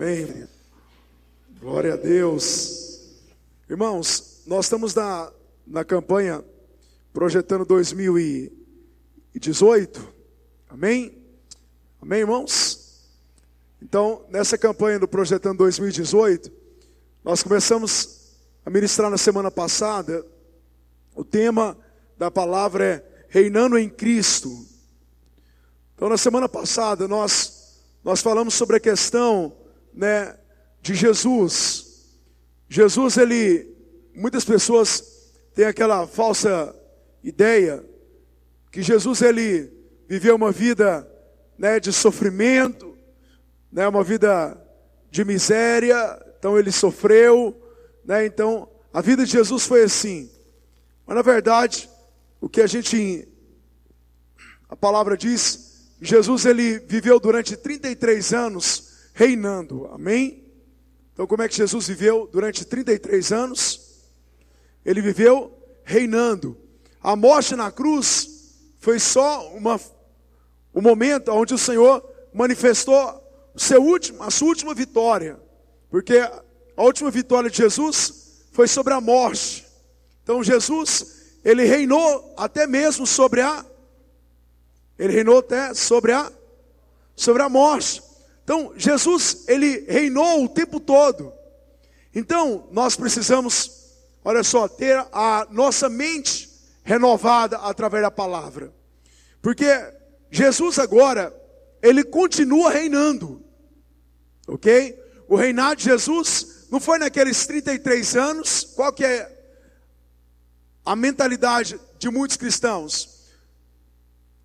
Amém. Glória a Deus. Irmãos, nós estamos na campanha Projetando 2018. Amém? Amém, irmãos? Então, nessa campanha do Projetando 2018, nós começamos a ministrar na semana passada. O tema da palavra é Reinando em Cristo. Então, na semana passada, nós falamos sobre a questão, de Jesus. Jesus, muitas pessoas têm aquela falsa ideia que Jesus, ele viveu uma vida, de sofrimento, uma vida de miséria. Então ele sofreu, então a vida de Jesus foi assim. Mas na verdade, a palavra diz, Jesus, ele viveu durante 33 anos reinando, amém? Então como é que Jesus viveu durante 33 anos? Ele viveu reinando. A morte na cruz foi só o momento onde o Senhor manifestou a sua última vitória. Porque a última vitória de Jesus foi sobre a morte. Então Jesus, ele reinou até mesmo sobre a morte. Então Jesus, ele reinou o tempo todo. Então nós precisamos, olha só, ter a nossa mente renovada através da palavra. Porque Jesus agora, ele continua reinando. Ok? O reinado de Jesus não foi naqueles 33 anos. Qual que é a mentalidade de muitos cristãos?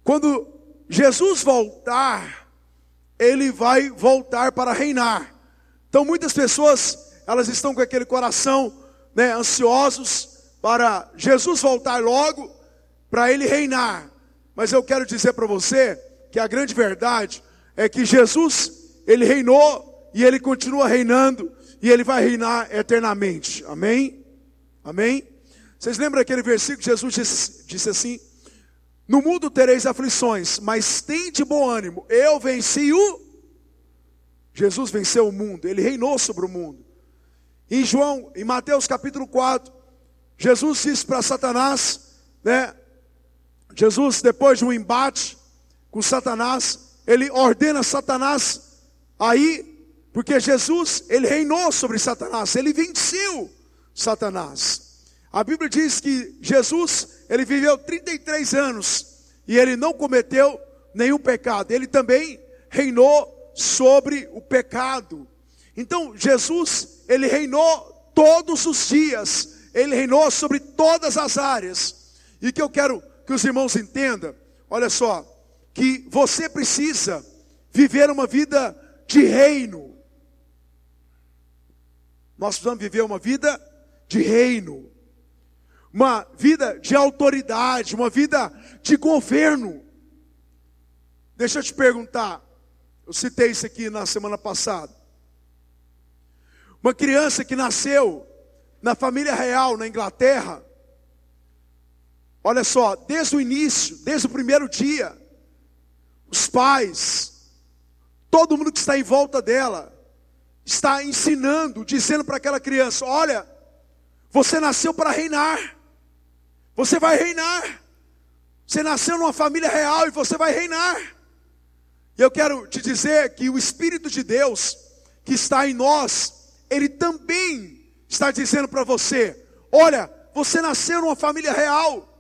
Quando Jesus voltar, ele vai voltar para reinar. Então muitas pessoas, elas estão com aquele coração, ansiosos para Jesus voltar logo, para ele reinar. Mas eu quero dizer para você que a grande verdade é que Jesus, ele reinou e ele continua reinando e ele vai reinar eternamente. Amém? Amém? Vocês lembram aquele versículo que Jesus disse assim: no mundo tereis aflições, mas tende bom ânimo, eu venci Jesus venceu o mundo, ele reinou sobre o mundo. Em Mateus capítulo 4, Jesus disse para Satanás, Jesus, depois de um embate com Satanás, ele ordena Satanás aí, porque Jesus, ele reinou sobre Satanás, ele venceu Satanás. A Bíblia diz que Jesus, ele viveu 33 anos e ele não cometeu nenhum pecado. Ele também reinou sobre o pecado. Então Jesus, ele reinou todos os dias. Ele reinou sobre todas as áreas. E que eu quero que os irmãos entendam, olha só, que você precisa viver uma vida de reino. Nós precisamos viver uma vida de reino. Uma vida de autoridade, uma vida de governo. Deixa eu te perguntar, eu citei isso aqui na semana passada. Uma criança que nasceu na família real na Inglaterra, olha só, desde o início, desde o primeiro dia, os pais, todo mundo que está em volta dela, está ensinando, dizendo para aquela criança: olha, você nasceu para reinar. Você vai reinar. Você nasceu numa família real e você vai reinar. E eu quero te dizer que o Espírito de Deus que está em nós, ele também está dizendo para você: olha, você nasceu numa família real.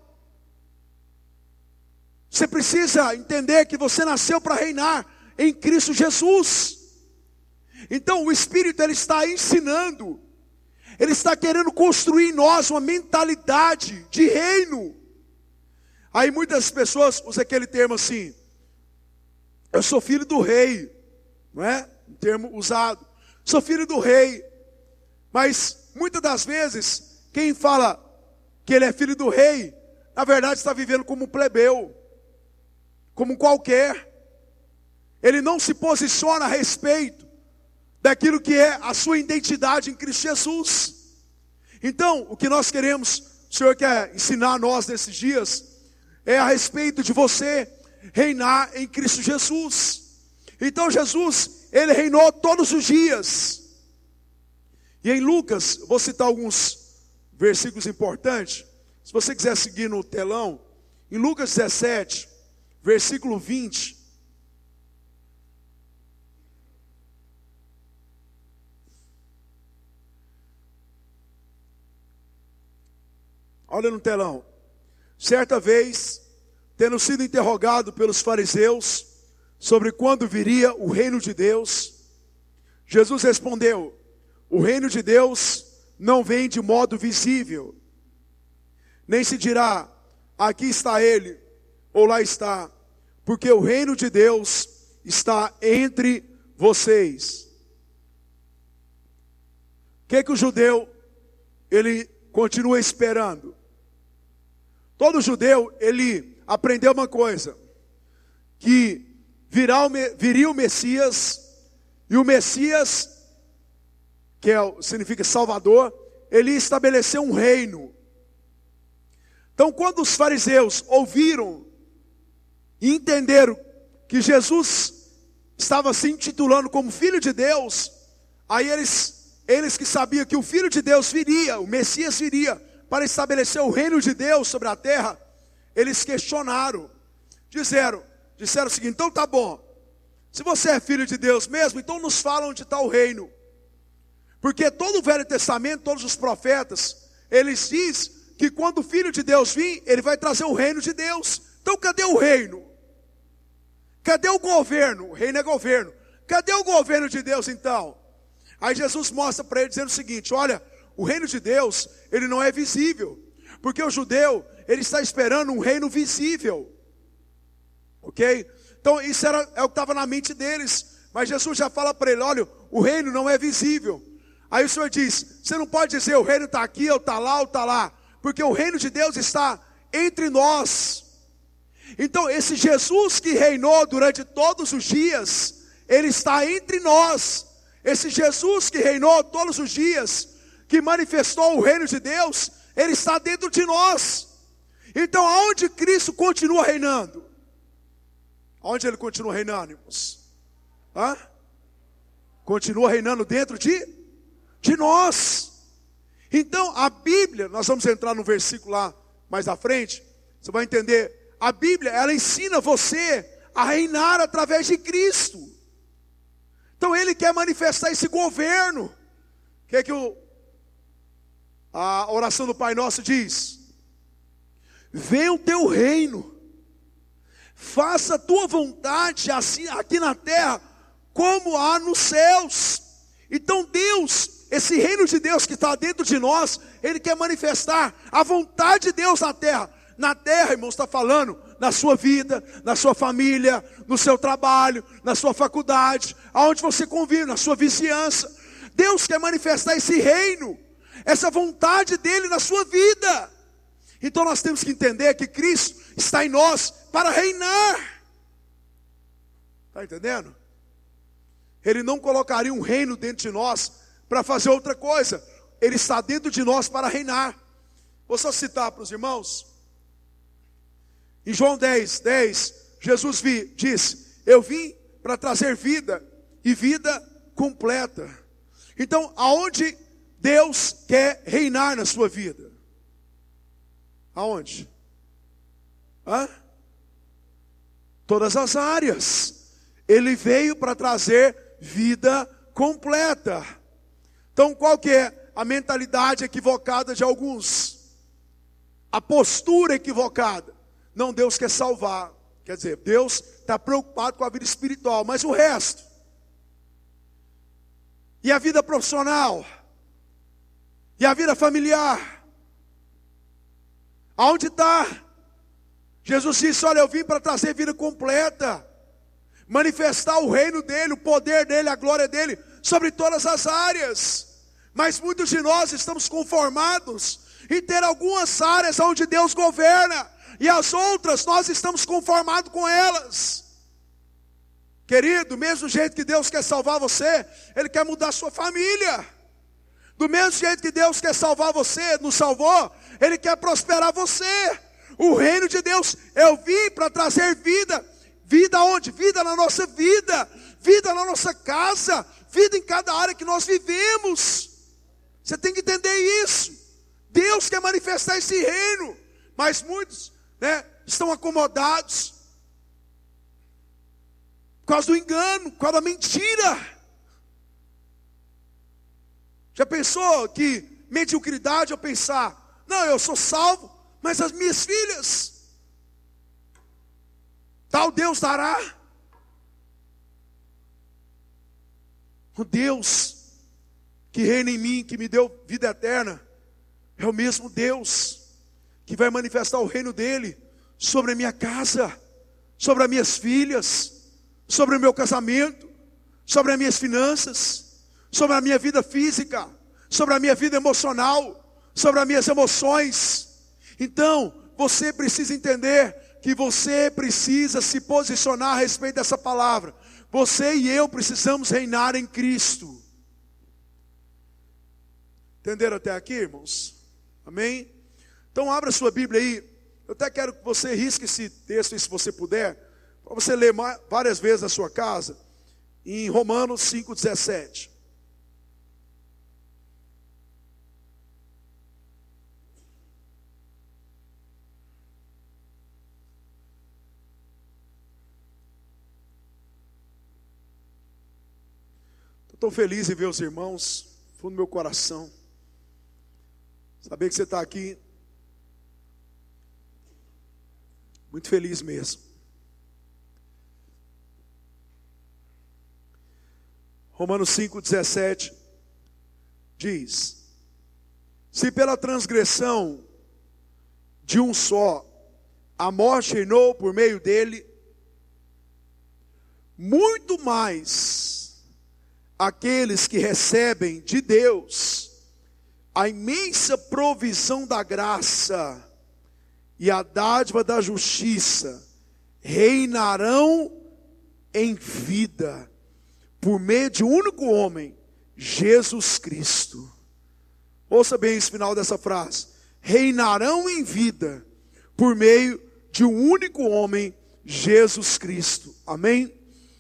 Você precisa entender que você nasceu para reinar em Cristo Jesus. Então o Espírito, ele está ensinando. Ele está querendo construir em nós uma mentalidade de reino. Aí muitas pessoas usam aquele termo assim: eu sou filho do rei. Não é? Um termo usado. Sou filho do rei. Mas muitas das vezes, quem fala que ele é filho do rei, na verdade está vivendo como um plebeu, como qualquer. Ele não se posiciona a respeito daquilo que é a sua identidade em Cristo Jesus. Então, o que nós queremos, o Senhor quer ensinar a nós nesses dias, é a respeito de você reinar em Cristo Jesus. Então Jesus, ele reinou todos os dias. E em Lucas, vou citar alguns versículos importantes. Se você quiser seguir no telão, em Lucas 17, versículo 20. Olha no telão. Certa vez, tendo sido interrogado pelos fariseus sobre quando viria o reino de Deus, Jesus respondeu: o reino de Deus não vem de modo visível, nem se dirá, aqui está ele, ou lá está, porque o reino de Deus está entre vocês. O que o judeu, ele continua esperando? Todo judeu, ele aprendeu uma coisa, que viria o Messias, e o Messias, que significa Salvador, ele estabeleceu um reino. Então, quando os fariseus ouviram e entenderam que Jesus estava se intitulando como Filho de Deus, aí eles que sabiam que o Filho de Deus viria, o Messias viria, para estabelecer o reino de Deus sobre a terra, eles questionaram, disseram o seguinte: então tá bom, se você é Filho de Deus mesmo, então nos fala onde está o reino. Porque todo o Velho Testamento, todos os profetas, eles dizem que quando o Filho de Deus vir, ele vai trazer o reino de Deus. Então cadê o reino? Cadê o governo? O reino é governo. Cadê o governo de Deus então? Aí Jesus mostra para ele dizendo o seguinte: olha, o reino de Deus, ele não é visível. Porque o judeu, ele está esperando um reino visível. Ok? Então isso é o que estava na mente deles. Mas Jesus já fala para ele: olha, o reino não é visível. Aí o Senhor diz: você não pode dizer o reino está aqui, ou está lá, ou está lá. Porque o reino de Deus está entre nós. Então esse Jesus que reinou durante todos os dias, ele está entre nós. Esse Jesus que reinou todos os dias, que manifestou o reino de Deus, ele está dentro de nós. Então aonde Cristo continua reinando? Aonde ele continua reinando, irmãos? Continua reinando dentro de nós. Então a Bíblia, nós vamos entrar no versículo lá mais à frente, você vai entender. A Bíblia, ela ensina você a reinar através de Cristo. Então ele quer manifestar esse governo. O que é que a oração do Pai Nosso diz? Venha o teu reino, faça a tua vontade, assim aqui na terra, como há nos céus. Então Deus, esse reino de Deus que está dentro de nós, ele quer manifestar a vontade de Deus na terra. Na terra, irmãos, está falando na sua vida, na sua família, no seu trabalho, na sua faculdade, aonde você convive, na sua vizinhança. Deus quer manifestar esse reino, essa vontade dele na sua vida. Então nós temos que entender que Cristo está em nós para reinar. Está entendendo? Ele não colocaria um reino dentro de nós para fazer outra coisa. Ele está dentro de nós para reinar. Vou só citar para os irmãos. Em João 10, Jesus disse: eu vim para trazer vida, e vida completa. Então, aonde Deus quer reinar na sua vida? Aonde? Todas as áreas. Ele veio para trazer vida completa. Então, qual que é a mentalidade equivocada de alguns? A postura equivocada. Não, Deus quer salvar. Quer dizer, Deus está preocupado com a vida espiritual, mas o resto? E a vida profissional? E a vida familiar? Aonde está? Jesus disse: olha, eu vim para trazer vida completa, manifestar o reino dele, o poder dele, a glória dele, sobre todas as áreas. Mas muitos de nós estamos conformados em ter algumas áreas onde Deus governa, e as outras nós estamos conformados com elas. Querido, do mesmo jeito que Deus quer salvar você, Ele quer mudar a sua família. Do mesmo jeito que Deus quer salvar você, nos salvou, Ele quer prosperar você. O reino de Deus, eu vim para trazer vida. Vida onde? Vida na nossa vida. vida na nossa casa, vida em cada área que nós vivemos. Você tem que entender isso. Deus quer manifestar esse reino, mas muitos, estão acomodados por causa do engano, por causa da mentira. Já pensou que mediocridade é pensar, não, eu sou salvo, mas as minhas filhas, tal Deus dará. O Deus que reina em mim, que me deu vida eterna, é o mesmo Deus que vai manifestar o reino dele sobre a minha casa, sobre as minhas filhas, sobre o meu casamento, sobre as minhas finanças, sobre a minha vida física, sobre a minha vida emocional, sobre as minhas emoções. Então, você precisa entender que você precisa se posicionar a respeito dessa palavra. Você e eu precisamos reinar em Cristo. Entenderam até aqui, irmãos? Amém? Então abra sua Bíblia aí. Eu até quero que você risque esse texto aí, se você puder, para você ler várias vezes na sua casa, em Romanos 5,17. Estou feliz em ver os irmãos, fundo do meu coração, saber que você está aqui, muito feliz mesmo. Romanos 5,17 diz: se pela transgressão de um só a morte reinou por meio dele, muito mais aqueles que recebem de Deus a imensa provisão da graça e a dádiva da justiça reinarão em vida por meio de um único homem, Jesus Cristo. Ouça bem esse final dessa frase: reinarão em vida por meio de um único homem, Jesus Cristo. Amém?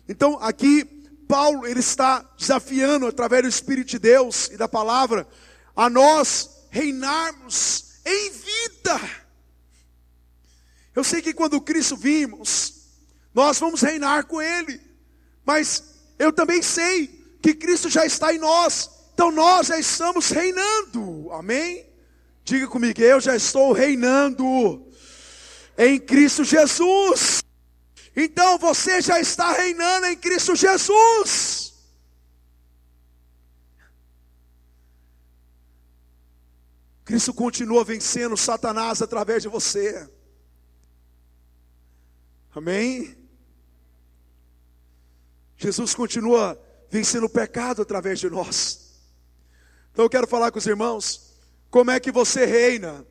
Então aqui Paulo, ele está desafiando, através do Espírito de Deus e da palavra, a nós reinarmos em vida. Eu sei que quando Cristo vimos, nós vamos reinar com Ele, mas eu também sei que Cristo já está em nós, então nós já estamos reinando. Amém? Diga comigo, eu já estou reinando em Cristo Jesus. Então você já está reinando em Cristo Jesus. Cristo continua vencendo Satanás através de você. Amém? Jesus continua vencendo o pecado através de nós. Então eu quero falar com os irmãos, como é que você reina?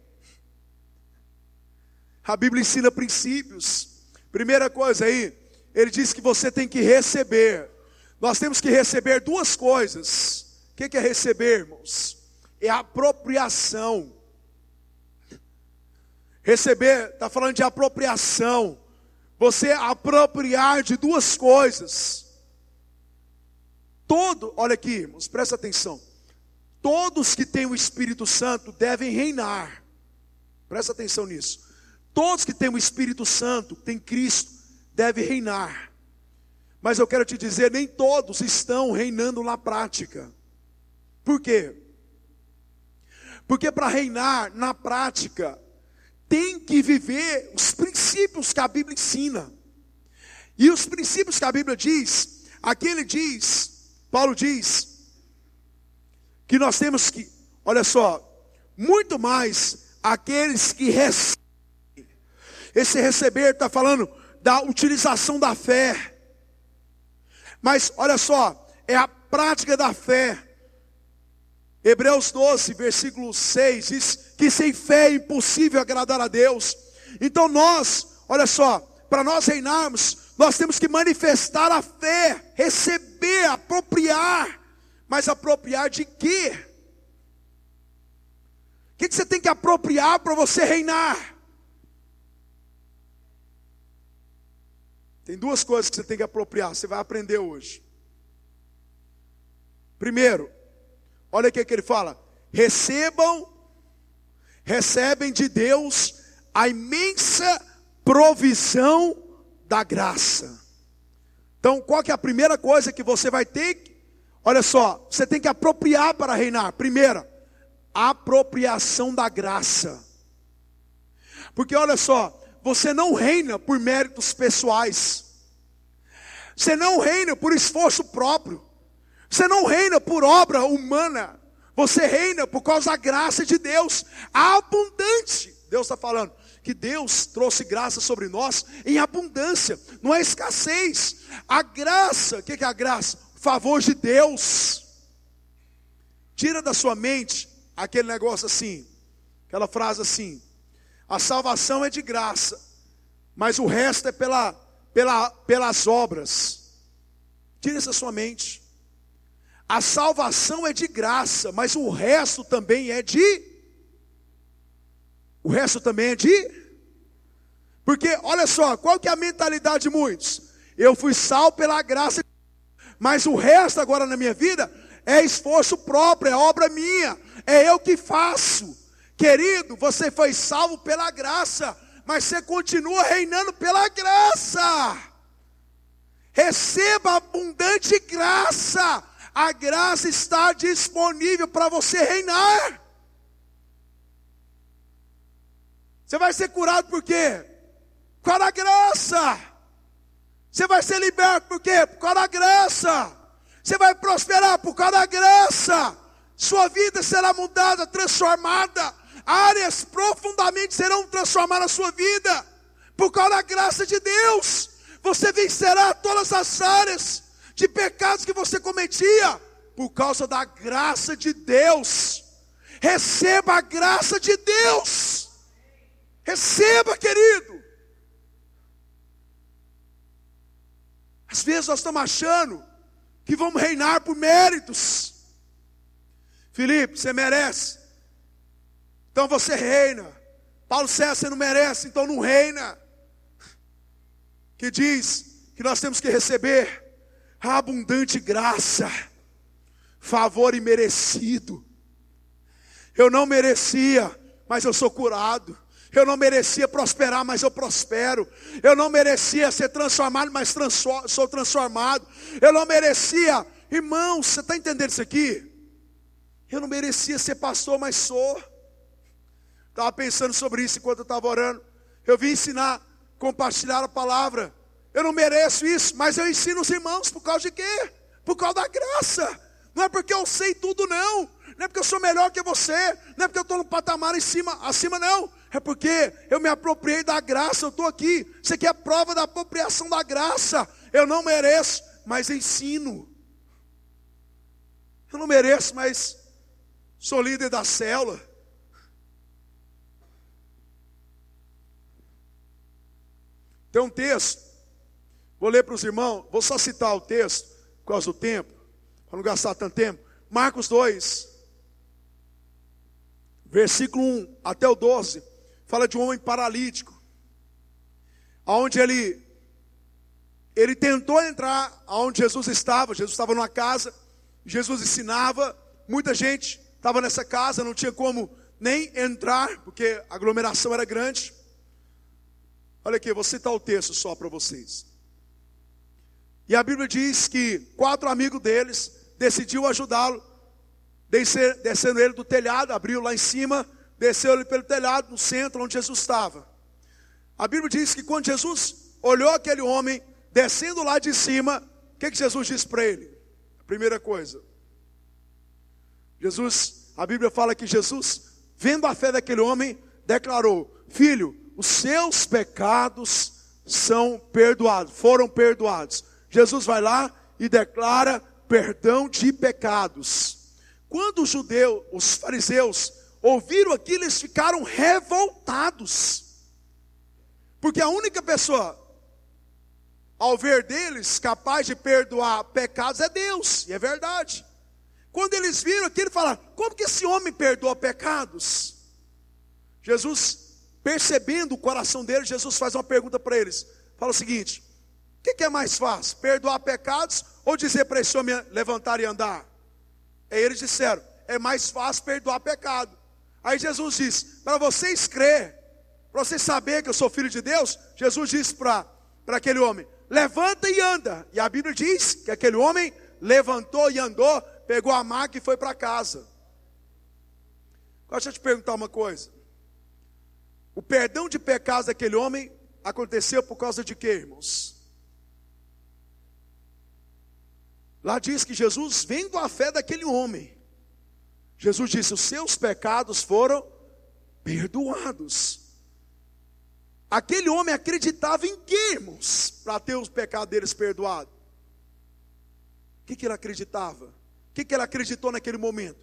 A Bíblia ensina princípios. Primeira coisa aí, ele diz que você tem que receber. Nós temos que receber duas coisas. O que é receber, irmãos? É apropriação. Receber, está falando de apropriação. Você apropriar de duas coisas. Olha aqui, irmãos, presta atenção. Todos que têm o Espírito Santo devem reinar. Presta atenção nisso. Todos que têm o Espírito Santo, que têm Cristo, devem reinar. Mas eu quero te dizer, nem todos estão reinando na prática. Por quê? Porque para reinar na prática, tem que viver os princípios que a Bíblia ensina. E os princípios que a Bíblia diz, aqui ele diz, Paulo diz, que nós temos que, olha só, muito mais aqueles que recebem. Esse receber está falando da utilização da fé. Mas olha só, é a prática da fé. Hebreus 12, versículo 6 diz que sem fé é impossível agradar a Deus. Então nós, olha só, para nós reinarmos, nós temos que manifestar a fé, receber, apropriar. Mas apropriar de quê? O que você tem que apropriar para você reinar? Tem duas coisas que você tem que apropriar, você vai aprender hoje. Primeiro, olha o que ele fala: recebem de Deus a imensa provisão da graça. Então, qual que é a primeira coisa que você vai ter? Olha só, você tem que apropriar para reinar. Primeira, apropriação da graça. Porque olha só, você não reina por méritos pessoais. Você não reina por esforço próprio. Você não reina por obra humana. Você reina por causa da graça de Deus, abundante. Deus está falando que Deus trouxe graça sobre nós em abundância, não é escassez. A graça, o que é a graça? O favor de Deus. Tira da sua mente aquele negócio assim, aquela frase assim: a salvação é de graça, mas o resto é pelas obras. Tira essa sua mente. A salvação é de graça, mas o resto também é de... Porque, olha só, qual que é a mentalidade de muitos? Eu fui salvo pela graça, mas o resto agora na minha vida é esforço próprio, é obra minha, é eu que faço. Querido, você foi salvo pela graça, mas você continua reinando pela graça. Receba abundante graça. A graça está disponível para você reinar. Você vai ser curado por quê? Por causa da graça. Você vai ser liberto por quê? Por causa da graça. Você vai prosperar por causa da graça. Sua vida será mudada, transformada. Áreas profundamente serão transformadas na sua vida por causa da graça de Deus. Você vencerá todas as áreas de pecados que você cometia por causa da graça de Deus. Receba a graça de Deus. Receba, querido. Às vezes nós estamos achando que vamos reinar por méritos. Filipe, você merece, então você reina. Paulo César, você não merece, então não reina. Que diz que nós temos que receber a abundante graça, favor imerecido. Eu não merecia, mas eu sou curado. Eu não merecia prosperar, mas eu prospero. Eu não merecia ser transformado, mas sou transformado. Eu não merecia, irmãos, você está entendendo isso aqui? Eu não merecia ser pastor, mas sou. Estava pensando sobre isso enquanto eu estava orando. Eu vim ensinar, compartilhar a palavra. Eu não mereço isso, mas eu ensino os irmãos por causa de quê? Por causa da graça. Não é porque eu sei tudo, não. Não é porque eu sou melhor que você. Não é porque eu estou no patamar acima, não. É porque eu me apropriei da graça, eu estou aqui. Isso aqui é prova da apropriação da graça. Eu não mereço, mas ensino. Eu não mereço, mas sou líder da célula. Tem um texto, vou ler para os irmãos, vou só citar o texto, por causa do tempo, para não gastar tanto tempo. Marcos 2, versículo 1 até o 12, fala de um homem paralítico, onde ele tentou entrar onde Jesus estava numa casa, Jesus ensinava, muita gente estava nessa casa, não tinha como nem entrar, porque a aglomeração era grande. Olha aqui, vou citar o texto só para vocês. E a Bíblia diz que 4 amigos deles decidiu ajudá-lo, descendo ele do telhado, abriu lá em cima, desceu ele pelo telhado, no centro onde Jesus estava. A Bíblia diz que quando Jesus olhou aquele homem, descendo lá de cima, o que Jesus disse para ele? A primeira coisa, a Bíblia fala que Jesus, vendo a fé daquele homem, declarou: filho, os seus pecados foram perdoados. Jesus vai lá e declara perdão de pecados. Quando os fariseus ouviram aquilo, eles ficaram revoltados. Porque a única pessoa, ao ver deles, capaz de perdoar pecados é Deus, e é verdade. Quando eles viram aquilo, falaram: como que esse homem perdoa pecados? Jesus, percebendo o coração deles, Jesus faz uma pergunta para eles. Fala o seguinte: O que é mais fácil? Perdoar pecados ou dizer para esse homem levantar e andar? Aí eles disseram, é mais fácil perdoar pecado. Aí Jesus diz, para vocês crer, para vocês saberem que eu sou filho de Deus, Jesus disse para aquele homem, levanta e anda. E a Bíblia diz que aquele homem levantou e andou, pegou a maca e foi para casa. Agora deixa eu te perguntar uma coisa. O perdão de pecados daquele homem aconteceu por causa de quê, irmãos? Lá diz que Jesus, vendo a fé daquele homem, Jesus disse, os seus pecados foram perdoados. Aquele homem acreditava em quê, irmãos? Para ter os pecados deles perdoados. O que ele acreditava? O que ele acreditou naquele momento?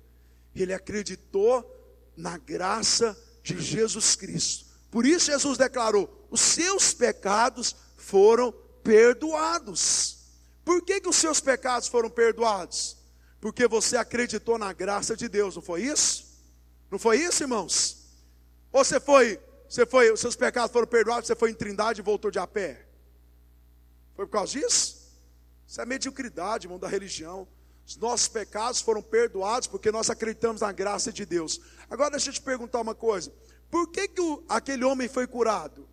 Ele acreditou na graça de Jesus Cristo. Por isso Jesus declarou, os seus pecados foram perdoados. Por que os seus pecados foram perdoados? Porque você acreditou na graça de Deus, não foi isso? Não foi isso, irmãos? Ou os seus pecados foram perdoados, você foi em Trindade e voltou de a pé? Foi por causa disso? Isso é mediocridade, irmão, da religião. Os nossos pecados foram perdoados porque nós acreditamos na graça de Deus. Agora deixa eu te perguntar uma coisa. Por que aquele homem foi curado?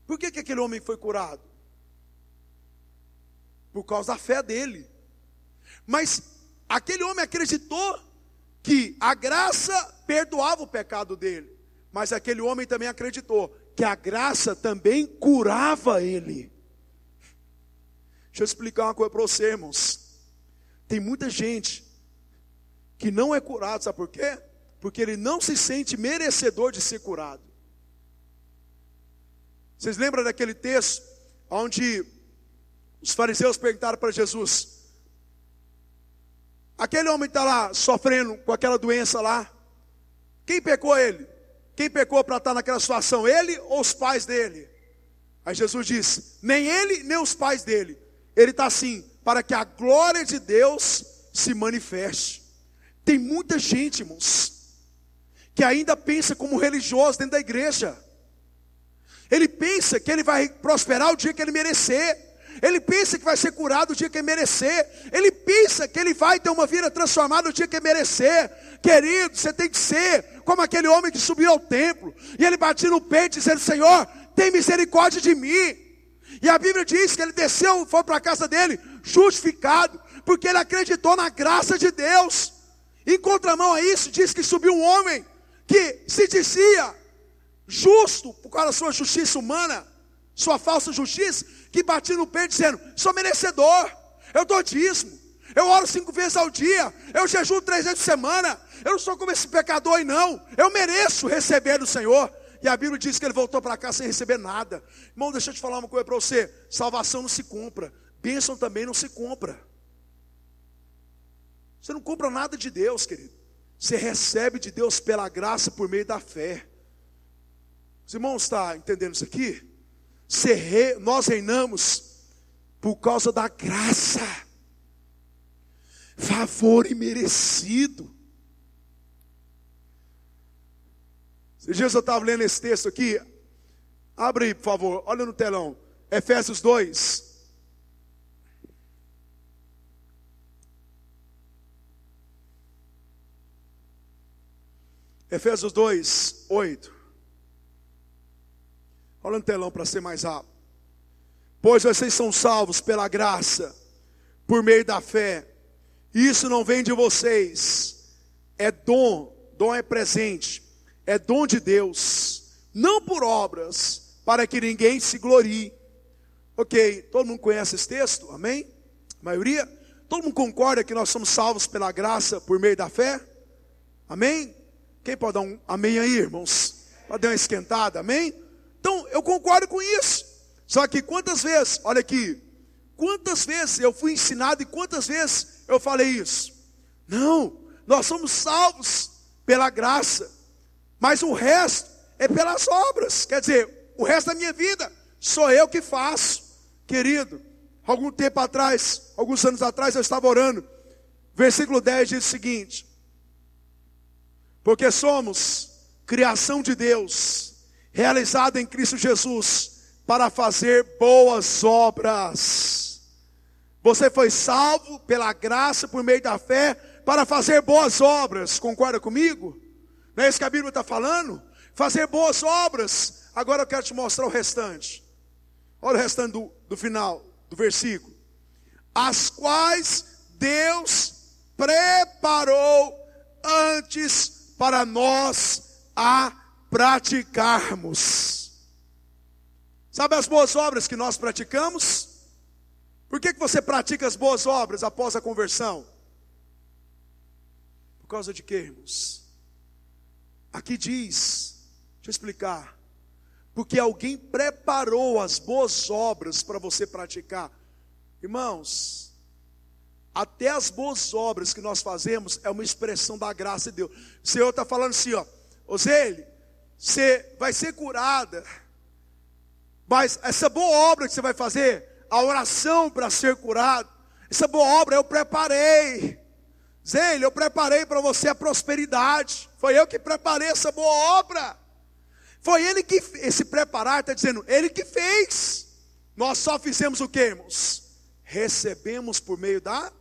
Por que aquele homem foi curado? Por causa da fé dele. Mas aquele homem acreditou que a graça perdoava o pecado dele. Mas aquele homem também acreditou que a graça também curava ele. Deixa eu explicar uma coisa para você, irmãos. Tem muita gente que não é curado, sabe por quê? Porque ele não se sente merecedor de ser curado. Vocês lembram daquele texto onde os fariseus perguntaram para Jesus, aquele homem está lá sofrendo com aquela doença lá, quem pecou ele? Quem pecou para estar naquela situação? Ele ou os pais dele? Aí Jesus disse, nem ele nem os pais dele. Ele está assim, para que a glória de Deus se manifeste. Tem muita gente, irmãos, que ainda pensa como religioso dentro da igreja. Ele pensa que ele vai prosperar o dia que ele merecer. Ele pensa que vai ser curado o dia que ele merecer. Ele pensa que ele vai ter uma vida transformada o dia que ele merecer. Querido, você tem que ser como aquele homem que subiu ao templo e ele batia no peito dizendo, Senhor, tem misericórdia de mim. E a Bíblia diz que ele desceu, foi para a casa dele justificado, porque ele acreditou na graça de Deus. Em contramão a isso, diz que subiu um homem que se dizia justo por causa da sua justiça humana, sua falsa justiça, que batia no peito dizendo, sou merecedor, eu dou dízimo, eu oro 5 vezes ao dia, eu jejuo 3 vezes por semana, eu não sou como esse pecador aí não, eu mereço receber do Senhor. E a Bíblia diz que ele voltou para cá sem receber nada. Irmão, deixa eu te falar uma coisa para você, salvação não se compra, bênção também não se compra. Você não compra nada de Deus, querido, você recebe de Deus pela graça por meio da fé. Os irmãos estão entendendo isso aqui? Nós reinamos por causa da graça, favor imerecido. Esses dias eu estava lendo esse texto aqui, abre aí por favor, olha no telão, Efésios 2. Efésios 2, 8. Olha no telão para ser mais rápido. Pois vocês são salvos pela graça, por meio da fé. Isso não vem de vocês. É dom é presente. É dom de Deus. Não por obras, para que ninguém se glorie. Ok, todo mundo conhece esse texto? Amém? A maioria? Todo mundo concorda que nós somos salvos pela graça, por meio da fé? Amém? Quem pode dar um amém aí, irmãos? Pode dar uma esquentada, amém? Então, eu concordo com isso. Só que quantas vezes, olha aqui, quantas vezes eu fui ensinado e quantas vezes eu falei isso? Não, nós somos salvos pela graça, mas o resto é pelas obras. Quer dizer, o resto da minha vida sou eu que faço. Querido, algum tempo atrás, alguns anos atrás eu estava orando. Versículo 10 diz o seguinte: porque somos criação de Deus, realizada em Cristo Jesus, para fazer boas obras. Você foi salvo pela graça, por meio da fé, para fazer boas obras. Concorda comigo? Não é isso que a Bíblia está falando? Fazer boas obras. Agora eu quero te mostrar o restante. Olha o restante do final do versículo. As quais Deus preparou antes para nós a praticarmos. Sabe as boas obras que nós praticamos? Por que você pratica as boas obras após a conversão? Por causa de quê, irmãos? Aqui diz, deixa eu explicar. Porque alguém preparou as boas obras para você praticar. Irmãos, até as boas obras que nós fazemos é uma expressão da graça de Deus. O Senhor está falando assim, ó, Oseli, você vai ser curada, mas essa boa obra que você vai fazer, a oração para ser curado, essa boa obra eu preparei. Zeli, eu preparei para você a prosperidade. Foi eu que preparei essa boa obra. Foi ele que, esse preparar está dizendo, ele que fez. Nós só fizemos o que, irmãos? Recebemos por meio da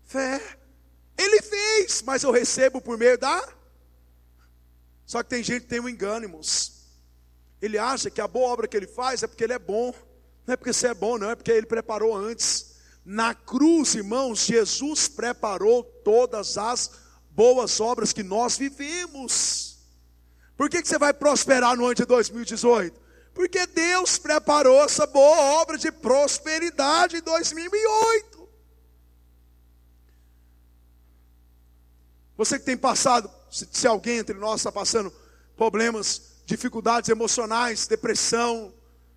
fé. Ele fez, mas eu recebo por meio da... Só que tem gente que tem um engano, irmãos. Ele acha que a boa obra que ele faz é porque ele é bom. Não é porque você é bom, não, é porque ele preparou antes. Na cruz, irmãos, Jesus preparou todas as boas obras que nós vivemos. Por que você vai prosperar no ano de 2018? Porque Deus preparou essa boa obra de prosperidade em 2008. Você que tem passado, se alguém entre nós está passando problemas, dificuldades emocionais, depressão,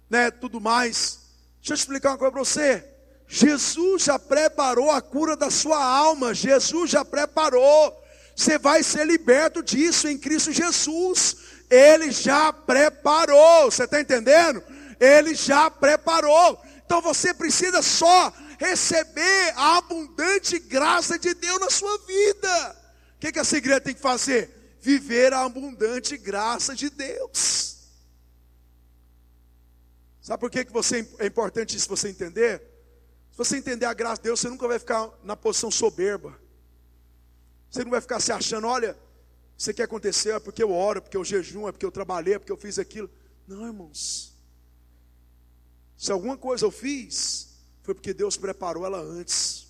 né, tudo mais. Deixa eu explicar uma coisa para você. Jesus já preparou a cura da sua alma. Jesus já preparou. Você vai ser liberto disso em Cristo Jesus. Ele já preparou. Você está entendendo? Ele já preparou. Então você precisa só receber a abundante graça de Deus na sua vida. O que essa igreja tem que fazer? Viver a abundante graça de Deus. Sabe por que é importante isso você entender? Se você entender a graça de Deus, você nunca vai ficar na posição soberba. Você não vai ficar se achando, olha, isso aqui aconteceu, é porque eu oro, é porque eu jejum, é porque eu trabalhei, é porque eu fiz aquilo. Não, irmãos. Se alguma coisa eu fiz, foi porque Deus preparou ela antes.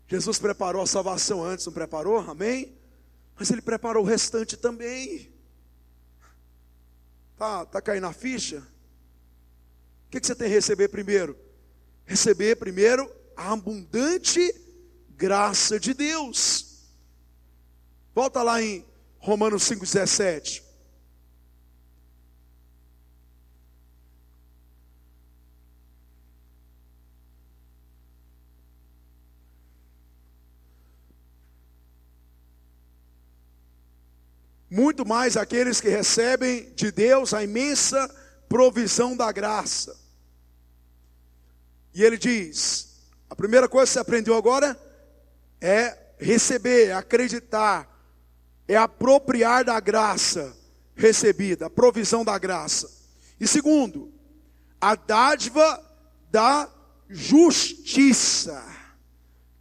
Jesus preparou a salvação antes, não preparou? Amém? Mas Ele preparou o restante também. Tá caindo a ficha? O que você tem que receber primeiro? Receber primeiro a abundante graça de Deus. Volta lá em Romanos 5,17. Muito mais aqueles que recebem de Deus a imensa provisão da graça. E ele diz, a primeira coisa que você aprendeu agora é receber, é acreditar, é apropriar da graça recebida, a provisão da graça. E segundo, a dádiva da justiça.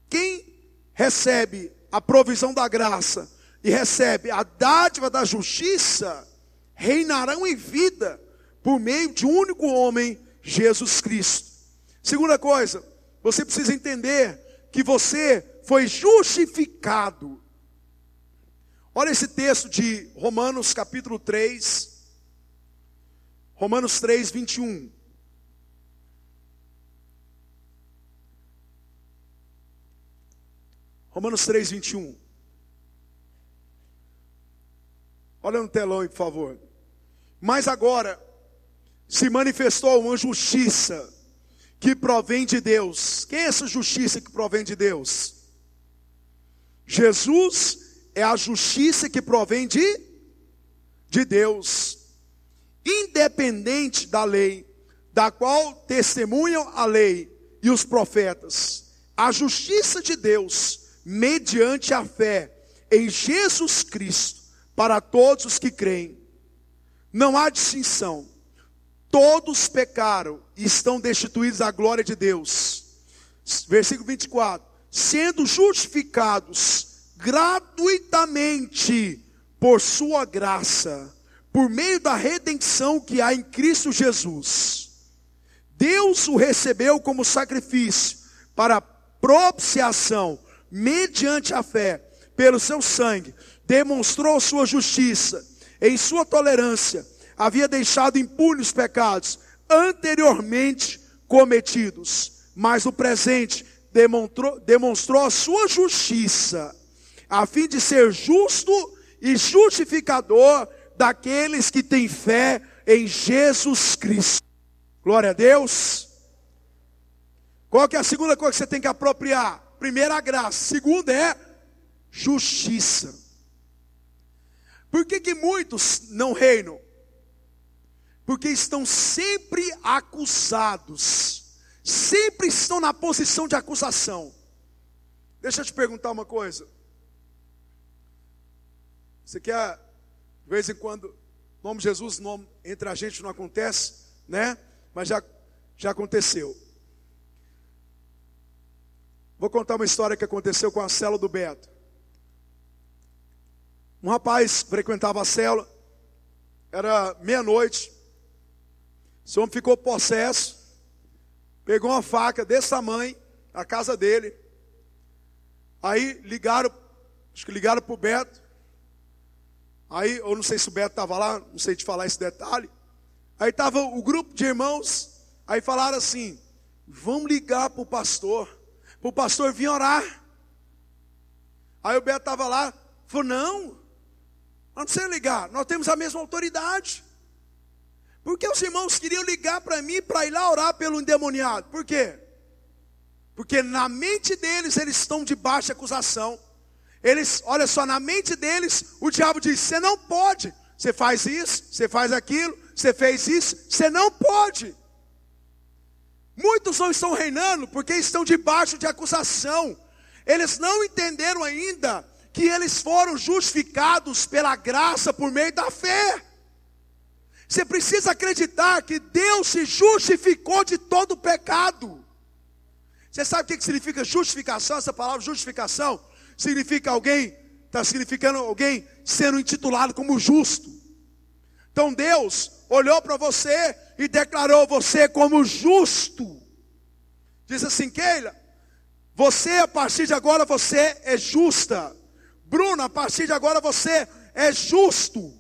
Quem recebe a provisão da graça e recebe a dádiva da justiça, reinarão em vida por meio de um único homem, Jesus Cristo. Segunda coisa, você precisa entender que você foi justificado. Olha esse texto de Romanos capítulo 3, Romanos 3, 21. Romanos 3, 21. Olha no telão aí, por favor. Mas agora se manifestou uma justiça que provém de Deus. Quem é essa justiça que provém de Deus? Jesus é a justiça que provém de Deus, independente da lei, da qual testemunham a lei e os profetas. A justiça de Deus, mediante a fé em Jesus Cristo, para todos os que creem. Não há distinção. todos pecaram e estão destituídos da glória de Deus. Versículo 24. Sendo justificados gratuitamente por sua graça, por meio da redenção que há em Cristo Jesus. Deus o recebeu como sacrifício para propiciação, mediante a fé, pelo seu sangue, demonstrou sua justiça, em sua tolerância, havia deixado impunes os pecados anteriormente cometidos, mas no presente demonstrou a sua justiça, a fim de ser justo e justificador daqueles que têm fé em Jesus Cristo. Glória a Deus. Qual que é a segunda coisa que você tem que apropriar? Primeira, a graça. Segunda é justiça. Por que muitos não reinam? Porque estão sempre acusados. Sempre estão na posição de acusação. Deixa eu te perguntar uma coisa. Você quer, de vez em quando, em nome de Jesus, nome, entre a gente não acontece, né? Mas já aconteceu. Vou contar uma história que aconteceu com a célula do Beto. Um rapaz frequentava a célula, era meia-noite. Esse homem ficou possesso, pegou uma faca desse tamanho, na casa dele. Aí acho que ligaram para o Beto. Aí, eu não sei se o Beto estava lá, não sei te falar esse detalhe. Aí estava o grupo de irmãos, aí falaram assim: vamos ligar para o pastor vir orar. Aí o Beto estava lá, falou: não precisa ligar, nós temos a mesma autoridade. Porque os irmãos queriam ligar para mim para ir lá orar pelo endemoniado. Por quê? Porque na mente deles eles estão debaixo de acusação. Olha só, na mente deles o diabo diz: você não pode, você faz isso, você faz aquilo, você fez isso, você não pode. Muitos não estão reinando porque estão debaixo de acusação. Eles não entenderam ainda que eles foram justificados pela graça por meio da fé. Você precisa acreditar que Deus se justificou de todo pecado. Você sabe o que significa justificação? Essa palavra justificação significa está significando alguém sendo intitulado como justo. Então Deus olhou para você e declarou você como justo. Diz assim: Keila, você a partir de agora você é justa. Bruna, a partir de agora você é justo.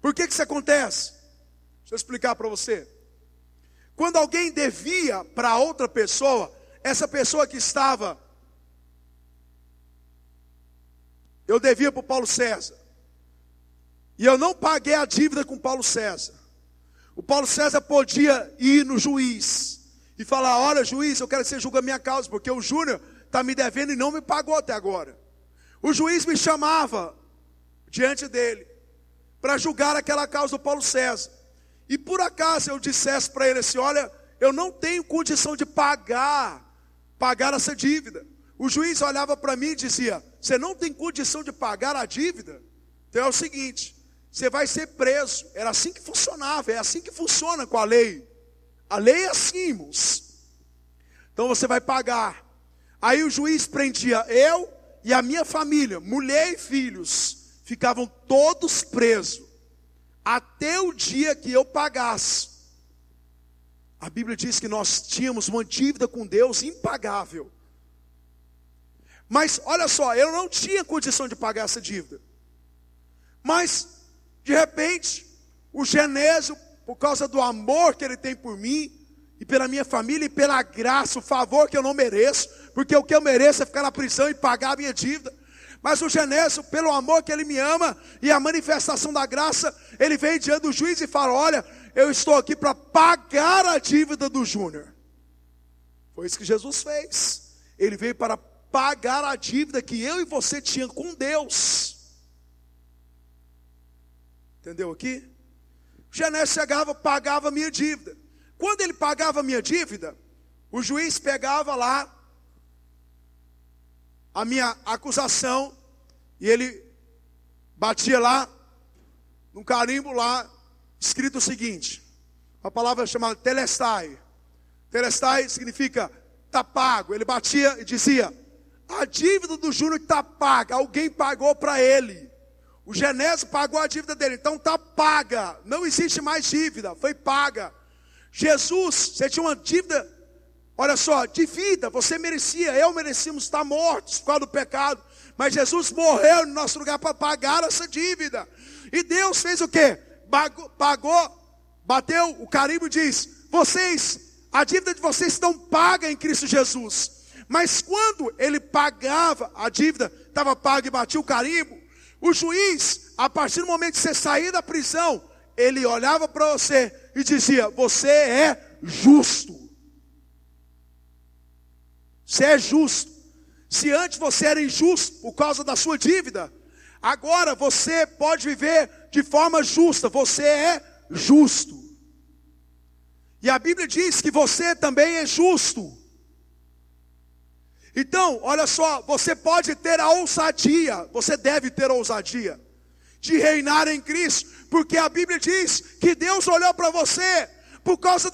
Por que isso acontece? Deixa eu explicar para você. Quando alguém devia para outra pessoa, essa pessoa que estava... Eu devia para o Paulo César. E eu não paguei a dívida com o Paulo César. O Paulo César podia ir no juiz e falar: olha, juiz, eu quero que você julgue a minha causa, porque o Júnior está me devendo e não me pagou até agora. O juiz me chamava diante dele para julgar aquela causa do Paulo César. E por acaso eu dissesse para ele assim: olha, eu não tenho condição de pagar essa dívida. O juiz olhava para mim e dizia: você não tem condição de pagar a dívida? Então é o seguinte, você vai ser preso. Era assim que funcionava, é assim que funciona com a lei. A lei é assim, irmãos. Então você vai pagar. Aí o juiz prendia eu e a minha família, mulher e filhos, ficavam todos presos, até o dia que eu pagasse. A Bíblia diz que nós tínhamos uma dívida com Deus impagável. Mas olha só, eu não tinha condição de pagar essa dívida. Mas, de repente, o Genésio, por causa do amor que ele tem por mim, e pela minha família, e pela graça, o favor que eu não mereço, porque o que eu mereço é ficar na prisão e pagar a minha dívida. Mas o Genésio, pelo amor que ele me ama, e a manifestação da graça, ele vem diante do juiz e fala: olha, eu estou aqui para pagar a dívida do Júnior. Foi isso que Jesus fez. Ele veio para pagar a dívida que eu e você tinha com Deus. Entendeu aqui? O Genésio chegava, pagava a minha dívida. Quando ele pagava a minha dívida, o juiz pegava lá a minha acusação e ele batia lá, num carimbo lá, escrito o seguinte, uma palavra chamada telestai. Telestai significa está pago. Ele batia e dizia, a dívida do Júnior está paga, alguém pagou para ele. O Genésio pagou a dívida dele, então está paga, não existe mais dívida, foi paga. Jesus, você tinha uma dívida, olha só, de vida, você merecia, eu merecíamos estar mortos por causa do pecado, mas Jesus morreu no nosso lugar para pagar essa dívida. E Deus fez o quê? Pagou, bateu o carimbo e diz, a dívida de vocês estão paga em Cristo Jesus. Mas quando ele pagava a dívida, estava paga e batia o carimbo, o juiz, a partir do momento que você sair da prisão, ele olhava para você e dizia, você é justo. Você é justo. Se antes você era injusto por causa da sua dívida, agora você pode viver de forma justa, você é justo. E a Bíblia diz que você também é justo. Então, olha só, você pode ter a ousadia, você deve ter a ousadia de reinar em Cristo, porque a Bíblia diz que Deus olhou para você, por causa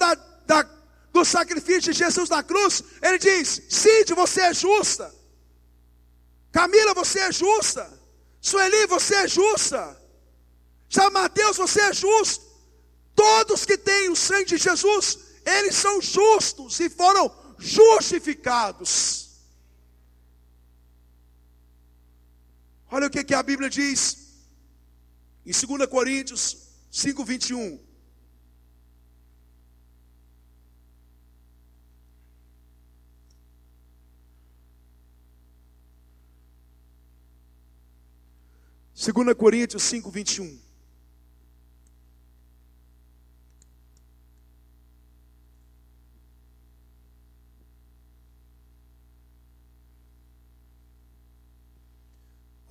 do sacrifício de Jesus na cruz, Ele diz, Cid, você é justa, Camila, você é justa, Sueli, você é justa, Mateus, você é justo, todos que têm o sangue de Jesus, eles são justos e foram justificados. Olha o que a Bíblia diz em 2 Coríntios 5:21. Segunda Coríntios 5:21.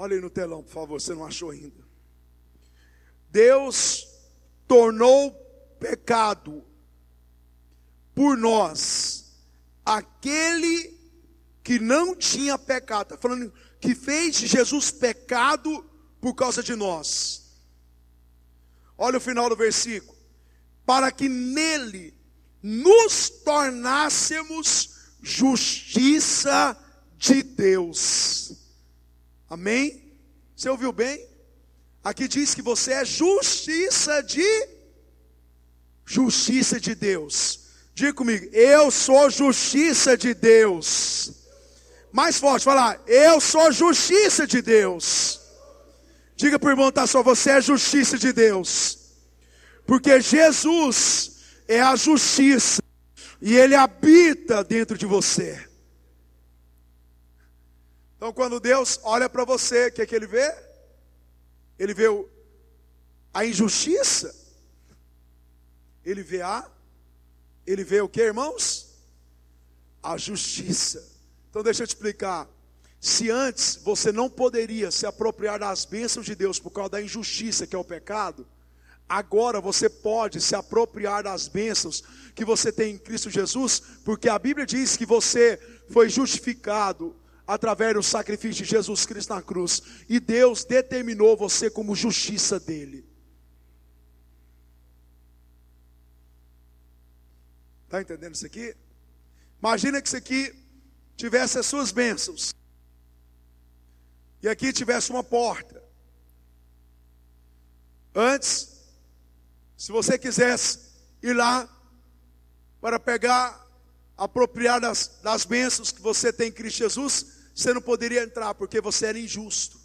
Olha aí no telão, por favor, você não achou ainda. Deus tornou pecado por nós aquele que não tinha pecado. Está falando que fez de Jesus pecado por causa de nós. Olha o final do versículo. Para que nele nos tornássemos justiça de Deus. Amém? Você ouviu bem? Aqui diz que você é justiça de Deus. Diga comigo, eu sou justiça de Deus. Mais forte, fala, eu sou justiça de Deus. Diga para o irmão, tá só, você é justiça de Deus. Porque Jesus é a justiça e Ele habita dentro de você. Então quando Deus olha para você, o que é que Ele vê? Ele vê a injustiça. Ele vê o que, irmãos? A justiça. Então deixa eu te explicar. Se antes você não poderia se apropriar das bênçãos de Deus por causa da injustiça que é o pecado, agora você pode se apropriar das bênçãos que você tem em Cristo Jesus, porque a Bíblia diz que você foi justificado através do sacrifício de Jesus Cristo na cruz. E Deus determinou você como justiça dele. Está entendendo isso aqui? Imagina que isso aqui tivesse as suas bênçãos. E aqui tivesse uma porta. Antes, se você quisesse ir lá para pegar, apropriar das bênçãos que você tem em Cristo Jesus, você não poderia entrar, porque você era injusto,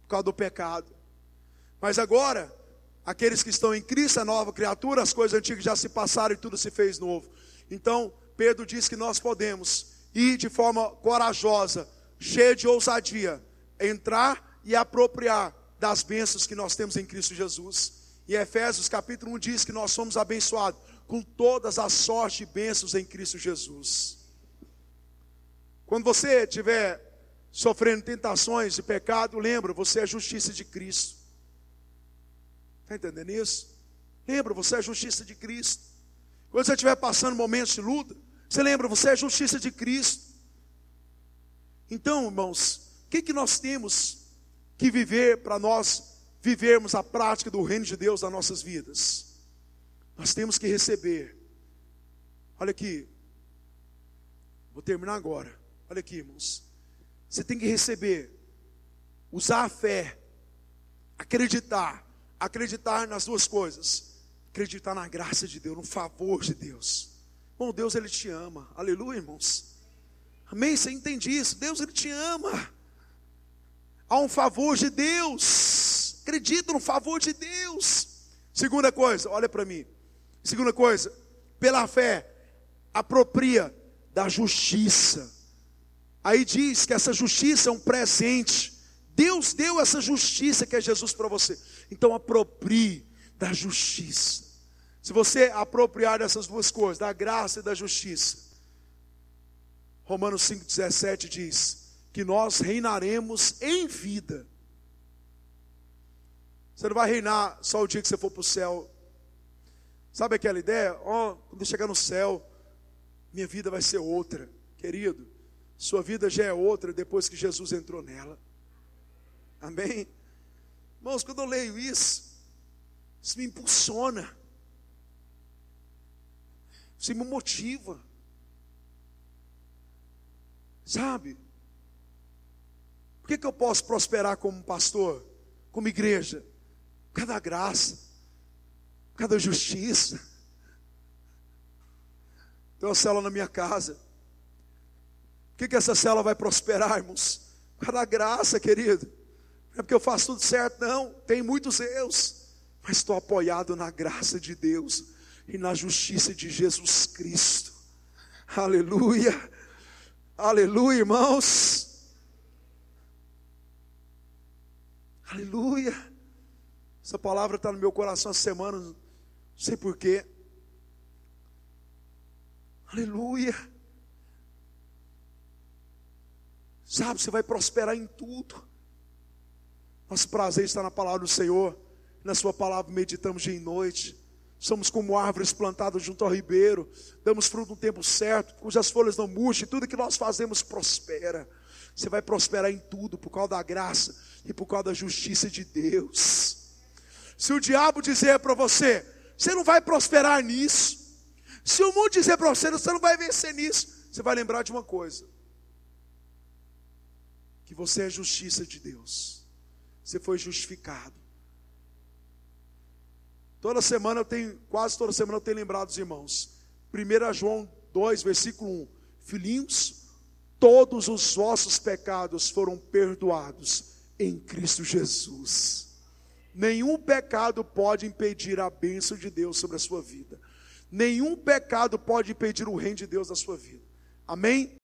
por causa do pecado. Mas agora, aqueles que estão em Cristo, a nova criatura, as coisas antigas já se passaram e tudo se fez novo. Então, Pedro diz que nós podemos ir de forma corajosa, cheia de ousadia, entrar e apropriar das bênçãos que nós temos em Cristo Jesus. Em Efésios capítulo 1 diz que nós somos abençoados com todas as sortes de bênçãos em Cristo Jesus. Quando você estiver sofrendo tentações de pecado, lembra, você é a justiça de Cristo. Está entendendo isso? Lembra, você é a justiça de Cristo. Quando você estiver passando momentos de luta, você lembra, você é a justiça de Cristo. Então, irmãos, o que nós temos que viver para nós vivermos a prática do reino de Deus nas nossas vidas? Nós temos que receber. Olha aqui. Vou terminar agora. Olha aqui, irmãos. Você tem que receber. Usar a fé. Acreditar. Acreditar nas duas coisas. Acreditar na graça de Deus, no favor de Deus. Bom, Deus, Ele te ama. Aleluia, irmãos. Amém? Você entende isso? Deus, Ele te ama. Há um favor de Deus. Acredita no favor de Deus. Segunda coisa, olha para mim. Segunda coisa, pela fé, apropria da justiça. Aí diz que essa justiça é um presente. Deus deu essa justiça que é Jesus para você. Então aproprie da justiça. Se você apropriar dessas duas coisas, da graça e da justiça, Romanos 5,17 diz que nós reinaremos em vida. Você não vai reinar só o dia que você for para o céu. Sabe aquela ideia? Quando eu chegar no céu, minha vida vai ser outra. Querido, sua vida já é outra depois que Jesus entrou nela. Amém? Irmãos, quando eu leio isso me impulsiona. Isso me motiva. Sabe? Por que eu posso prosperar como pastor, como igreja? Por causa da graça, por causa da justiça. Tem uma célula na minha casa. Por que essa célula vai prosperar, irmãos? Por causa da graça, querido. Não é porque eu faço tudo certo, não. Tem muitos erros. Mas estou apoiado na graça de Deus e na justiça de Jesus Cristo. Aleluia. Aleluia, irmãos. Aleluia. Essa palavra está no meu coração essa semana. Não sei porquê. Aleluia. Sabe, você vai prosperar em tudo. Nosso prazer está na palavra do Senhor. Na sua palavra meditamos dia e noite. Somos como árvores plantadas junto ao ribeiro. Damos fruto no tempo certo, cujas folhas não murcham. Tudo que nós fazemos prospera. Você vai prosperar em tudo por causa da graça e por causa da justiça de Deus. Se o diabo dizer para você, você não vai prosperar nisso. Se o mundo dizer para você, você não vai vencer nisso. Você vai lembrar de uma coisa. Que você é justiça de Deus. Você foi justificado. Quase toda semana eu tenho lembrado dos irmãos. 1 João 2, versículo 1. Filhinhos, todos os vossos pecados foram perdoados em Cristo Jesus. Nenhum pecado pode impedir a bênção de Deus sobre a sua vida. Nenhum pecado pode impedir o reino de Deus na sua vida. Amém?